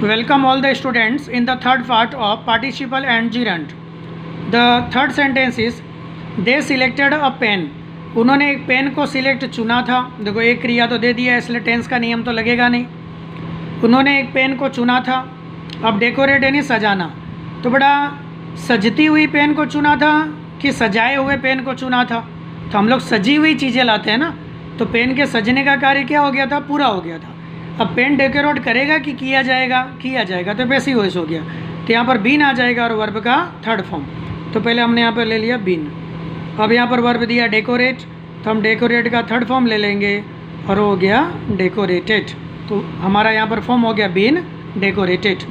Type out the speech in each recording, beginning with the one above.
Welcome all the students in the third part of participle and gerund. The third sentence is they selected a pen. उन्होंने एक pen को select चुना था. देखो एक क्रिया तो दे दिया है इसलिए टेंस का नियम तो लगेगा नहीं. उन्होंने एक पेन को चुना था. अब डेकोरेट यानी सजाना. तो बड़ा सजती हुई पेन को चुना था कि सजाए हुए पेन को चुना था. तो हम लोग सजी हुई चीज़ें लाते हैं ना. तो पेन के सजने का कार्य क्या हो गया था? पूरा हो गया था. अब पेन डेकोरेट करेगा कि किया जाएगा? किया जाएगा. तो पैसिव वॉइस हो गया. तो यहाँ पर बीन आ जाएगा और वर्ब का थर्ड फॉर्म. तो पहले हमने यहाँ पर ले लिया बीन. अब यहाँ पर वर्ब दिया डेकोरेट, तो हम डेकोरेट का थर्ड फॉर्म ले लेंगे और हो गया डेकोरेटेड. तो हमारा यहाँ पर फॉर्म हो गया been decorated.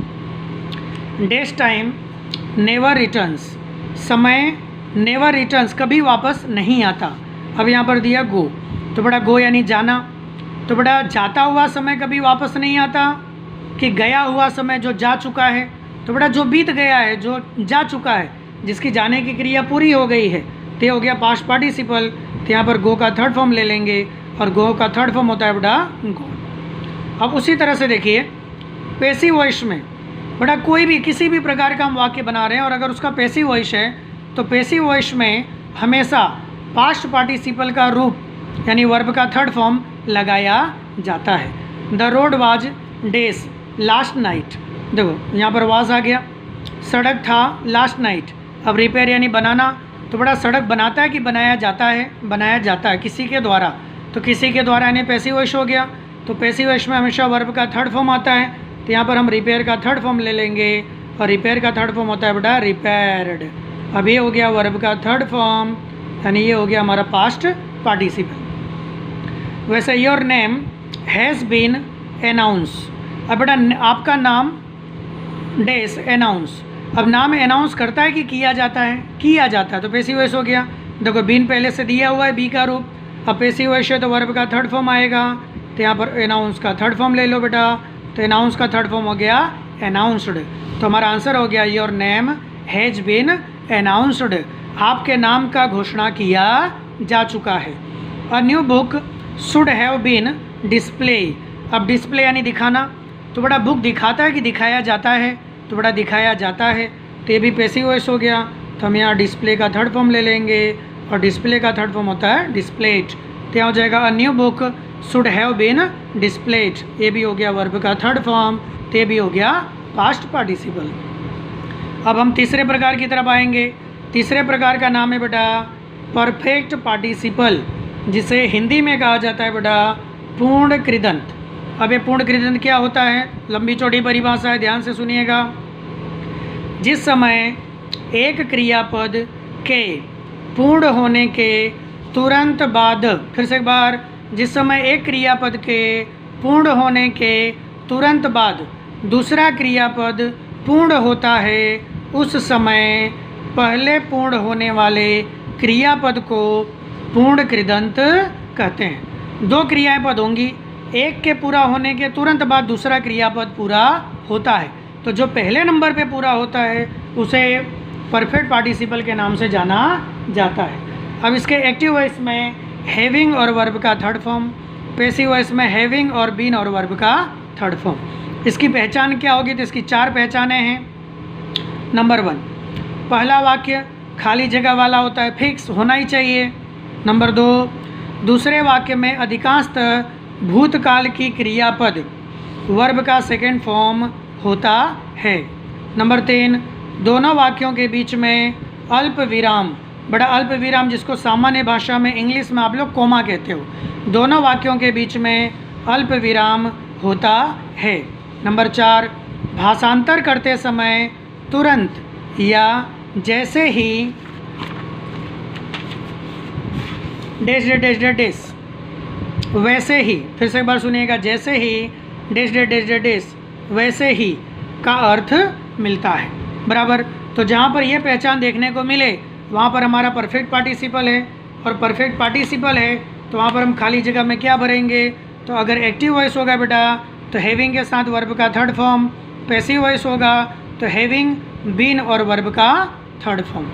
Days time never returns. समय नेवर रिटर्न्स कभी वापस नहीं आता. अब यहाँ पर दिया गो. तो बड़ा गो यानी जाना. तो बड़ा जाता हुआ समय कभी वापस नहीं आता कि गया हुआ समय जो जा चुका है. तो बड़ा जो बीत गया है, जो जा चुका है, जिसकी जाने की क्रिया पूरी हो गई है, तो हो गया पास्ट पार्टिसिपल. तो यहाँ पर गो का थर्ड फॉर्म ले लेंगे और गो का थर्ड फॉर्म होता है बड़ा गो. अब उसी तरह से देखिए पैसिव वॉइस में बड़ा कोई भी किसी भी प्रकार का हम वाक्य बना रहे हैं और अगर उसका पैसिव वॉइस है तो पैसिव वॉइस में हमेशा पास्ट पार्टिसिपल का रूप यानी वर्ब का थर्ड फॉर्म लगाया जाता है. The road was days last night. देखो यहाँ पर वाज आ गया. सड़क था लास्ट नाइट. अब रिपेयर यानी बनाना. तो बड़ा सड़क बनाता है कि बनाया जाता है? बनाया जाता है किसी के द्वारा. तो किसी के द्वारा यानी पैसिव वॉइस हो गया. तो पैसिव वॉइस में हमेशा वर्ब का थर्ड फॉर्म आता है. तो यहाँ पर हम रिपेयर का थर्ड फॉर्म ले लेंगे और रिपेयर का थर्ड फॉर्म होता है बेटा रिपेयर्ड. अब ये हो गया वर्ब का थर्ड फॉर्म यानी ये हो गया हमारा पास्ट पार्टिसिपल. वैसे your name has been announce. अब बेटा आपका नाम डेस अनाउंस. अब नाम अनाउंस करता है कि किया जाता है? किया जाता है. तो पैसिव वॉइस हो गया. देखो बीन पहले से दिया हुआ है बी का रूप. अब पैसिव वॉइस है तो वर्ब का थर्ड फॉर्म आएगा. तो यहाँ पर अनाउंस का थर्ड फॉर्म ले लो बेटा. तो अनाउंस का थर्ड फॉर्म हो गया अनाउंसड. तो हमारा आंसर हो गया your name has been announced. आपके नाम का घोषणा किया जा चुका है. A new book should have been display. अब डिस्प्ले यानी दिखाना. तो बड़ा बुक दिखाता है कि दिखाया जाता है? तो बड़ा दिखाया जाता है. तो ये भी पैसिव वॉइस हो गया. तो हम यहाँ डिस्प्ले का थर्ड फॉर्म ले लेंगे और डिस्प्ले का थर्ड फॉर्म होता है डिस्प्लेड. तो यहाँ हो जाएगा a new book should have been displayed. ये भी हो गया वर्ब का थर्ड फॉर्म. तो ये भी हो गया पास्ट पार्टिसिपल. अब हम तीसरे प्रकार की तरफ आएंगे. तीसरे प्रकार का नाम है बेटा परफेक्ट पार्टिसिपल, जिसे हिंदी में कहा जाता है बेटा पूर्ण कृदंत. अब ये पूर्ण कृदंत क्या होता है? लंबी चौड़ी परिभाषा है, ध्यान से सुनिएगा. जिस समय एक क्रियापद के पूर्ण होने के तुरंत बाद, फिर से एक बार, जिस समय एक क्रियापद के पूर्ण होने के तुरंत बाद दूसरा क्रियापद पूर्ण होता है, उस समय पहले पूर्ण होने वाले क्रियापद को पूर्ण कृदंत कहते हैं. दो क्रियाएं पद होंगी. एक के पूरा होने के तुरंत बाद दूसरा क्रियापद पूरा होता है. तो जो पहले नंबर पे पूरा होता है उसे परफेक्ट पार्टिसिपल के नाम से जाना जाता है. अब इसके एक्टिव वॉइस में हैविंग और वर्ब का थर्ड फॉर्म, पैसिव वॉइस में हैविंग और बीन और वर्ब का थर्ड फॉर्म. इसकी पहचान क्या होगी? तो इसकी चार पहचानें हैं. नंबर 1, पहला वाक्य खाली जगह वाला होता है, फिक्स होना ही चाहिए. नंबर 2, दूसरे वाक्य में अधिकांशतः भूतकाल की क्रियापद वर्ब का सेकंड फॉर्म होता है. नंबर 3, दोनों वाक्यों के बीच में अल्प विराम, बड़ा अल्प विराम जिसको सामान्य भाषा में इंग्लिश में आप लोग कोमा कहते हो, दोनों वाक्यों के बीच में अल्प विराम होता है. नंबर 4, भाषांतर करते समय तुरंत या जैसे ही डेस डेस डेस डेस डेस वैसे ही, फिर से एक बार सुनिएगा, जैसे ही डेस डेस डेस डेस डेस वैसे ही का अर्थ मिलता है. बराबर. तो जहाँ पर यह पहचान देखने को मिले वहाँ पर हमारा परफेक्ट पार्टिसिपल है. और परफेक्ट पार्टिसिपल है तो वहाँ पर हम खाली जगह में क्या भरेंगे? तो अगर एक्टिव वॉइस होगा बेटा तो हैविंग के साथ वर्ब का थर्ड फॉर्म. पैसिव वॉइस होगा तो हैविंग बीन और वर्ब का थर्ड फॉर्म.